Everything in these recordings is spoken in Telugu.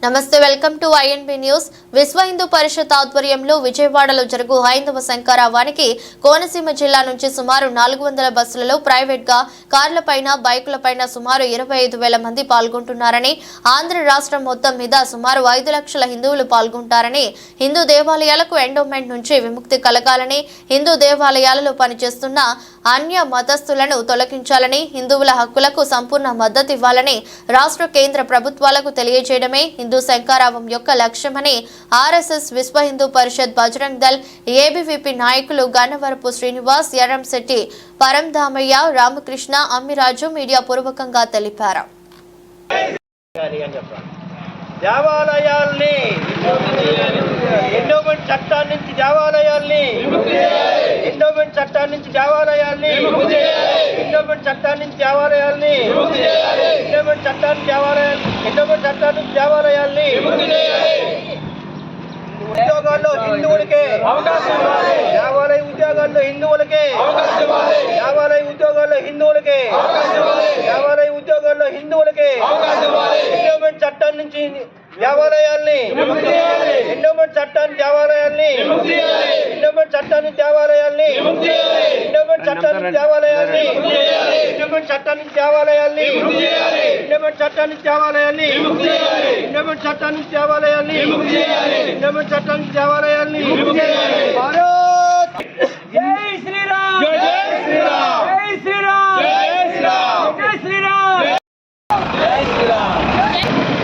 నమస్తే, వెల్కమ్ టు ఐఎన్బి న్యూస్. విశ్వ హిందూ పరిషత్ ఆధ్వర్యంలో విజయవాడలో జరుగు హైందవ శంకరావానికి కోనసీమ జిల్లా నుంచి సుమారు 400 బస్సులలో ప్రైవేట్ గా కార్లపైన బైకులపైన సుమారు 25,000 మంది పాల్గొంటున్నారని, ఆంధ్ర రాష్ట్రం మొత్తం మీద సుమారు 5 లక్షల హిందువులు పాల్గొంటారని, హిందూ దేవాలయాలకు ఎండోమెంట్ నుంచి విముక్తి కలగాలని, హిందూ దేవాలయాలలో పనిచేస్తున్న అన్య మతస్థులను తొలగించాలని, హిందువుల హక్కులకు సంపూర్ణ మద్దతు ఇవ్వాలని రాష్ట్ర కేంద్ర ప్రభుత్వాలకు తెలియజేయడమే హిందూ శంకరావం యొక్క లక్ష్యమని ఆర్ఎస్ఎస్, విశ్వ హిందూ పరిషత్, బజరంగ్ దళ్, ఏబీవీపీ నాయకులు గన్నవరపు శ్రీనివాస్, ఎర్రంశెట్టి పరంధామయ్య, రామకృష్ణ, అమ్మిరాజు మీడియా పూర్వకంగా తెలిపారు. దేవాలయాల్ని ఎండోమెంట్ చట్టాల నుంచి దేవాలయాల్ని ఎండోమెంట్ చట్టాల నుంచి దేవాలయాల్ని ఎండోమెంట్ చట్టాల నుంచి దేవాలయాల్ని ఎండోమెంట్ చట్టాన్ని ఎండోమెంట్ చట్టాల నుంచి దేవాలయాల్ని ఉద్యోగాల్లో హిందువులకే దేవాలయ ఉద్యోగాల్లో హిందువులకే దేవాలయ ఉద్యోగాల్లో హిందువులకే దేవాలయ ఉద్యోగాల్లో హిందువులకే ఎండోమెంట్ చట్టం నుంచి దేవాలయాల్ని ఎండోమెంట్ చట్టాన్ని దేవాలయాల్ని ఎండోమెంట్ చట్టాన్ని దేవాలయాల్ని ఎండోమెంట్ చట్టాన్ని దేవాలయాల్ని ఎండోమెంట్ చట్టాన్ని దేవాలయాల్ని ఎండోమెంట్ చట్టాన్ని దేవాలయాల్ని ఎండోమెంట్ చట్టాన్ని దేవాలయాల్ని ఎండోమెంట్ చట్టాన్ని దేవాలయాల్ని భారత్ జై శ్రీరామ్ జై శ్రీరామ్ జై శ్రీరామ్ జై శ్రీరామ్ జై శ్రీరామ్ జై శ్రీరామ్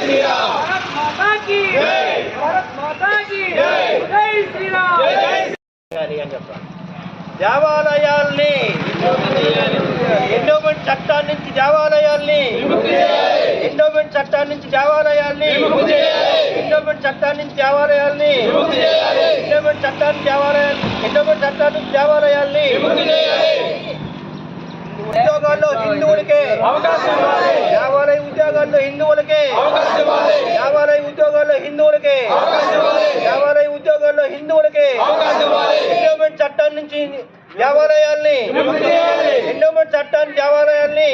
भारत माता की भारत माता की जय श्री राम దేవాలయాల్ని ఎండోమెంట్ చట్టాన్ని నుంచి దేవాలయాల్ని ఎండోమెంట్ చట్టాన్ని నుంచి దేవాలయాల్ని ఎండోమెంట్ చట్టాన్ని నుంచి దేవాలయాల్ని ఎండోమెంట్ చట్టాన్ని దేవాలయాలు ఎండోమెంట్ చట్టాన్ని నుంచి దేవాలయాల్ని ఉద్యోగాల్లో హిందువులకే దేవాలయ ఉద్యోగాల్లో హిందువులకే దేవాలయ ఉద్యోగాల్లో హిందువులకే దేవాలయ ఉద్యోగాల్లో హిందువులకే ఎండోమెంట్ చట్టాన్ని నుంచి దేవాలయాల్ని ఎండోమెంట్ చట్టాన్ని దేవాలయాల్ని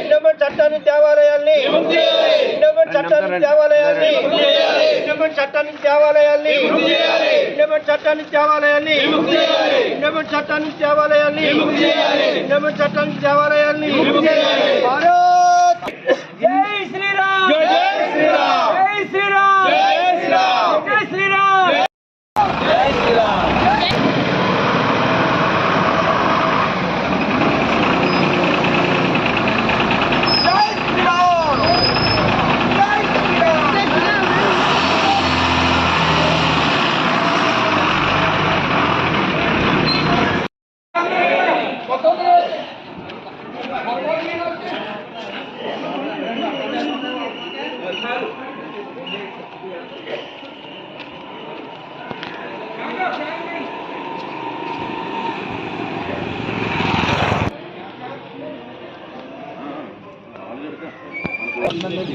ఎండోమెంట్ చట్టాన్ని దేవాలయాల్ని ఎండోమెంట్ చట్టాన్ని దేవాలయాల్ని ఎండోమెంట్ చట్టాన్ని దేవాలయాల్ని ఎండోమెంట్ చట్టాన్ని దేవాలయాల్ని ఎండోమెంట్ చట్టాన్ని దేవాలయాల్ని ఎండోమెంట్ చట్టాన్ని దేవాలయాల్ని భారత్ జై శ్రీరామ్ జై శ్రీరామ్ జై శ్రీరామ్ జై శ్రీరామ్ జై శ్రీరామ్ జై శ్రీరామ్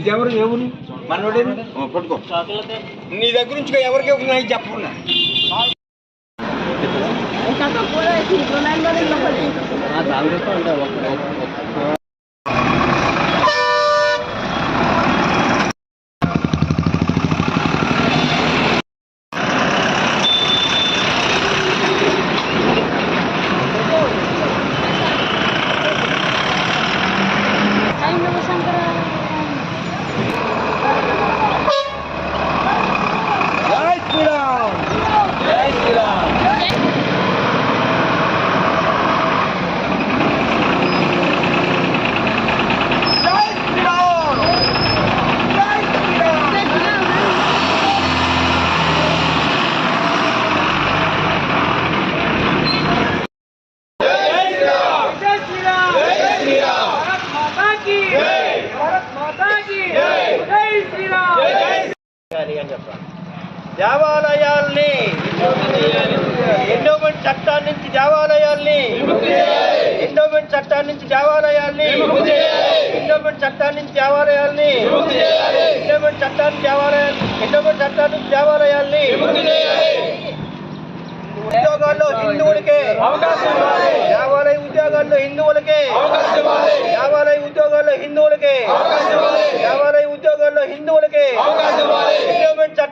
ఎవరు ఎవరు మనోడే పట్టుకో నీ దగ్గర నుంచి ఎవరికి ఉన్నాయి చెప్పకుండా దేవాలయాల్ని ఎండోమెంట్ చట్టాన్ని నుంచి దేవాలయాల్ని ఎండోమెంట్ చట్టాన్ని నుంచి దేవాలయాల్ని ఎండోమెంట్ చట్టాన్ని నుంచి దేవాలయాల్ని ఎండోమెంట్ చట్టాన్ని దేవాలయాలు ఎండోమెంట్ చట్టాన్ని నుంచి దేవాలయాల్ని ఉద్యోగాల్లో హిందువులకే దేవాలయ ఉద్యోగాల్లో హిందువులకే దేవాలయ ఉద్యోగాల్లో హిందువులకే దేవాలయ ఉద్యోగాల్లో హిందువులకే ఎండోమెంట్ చట్టం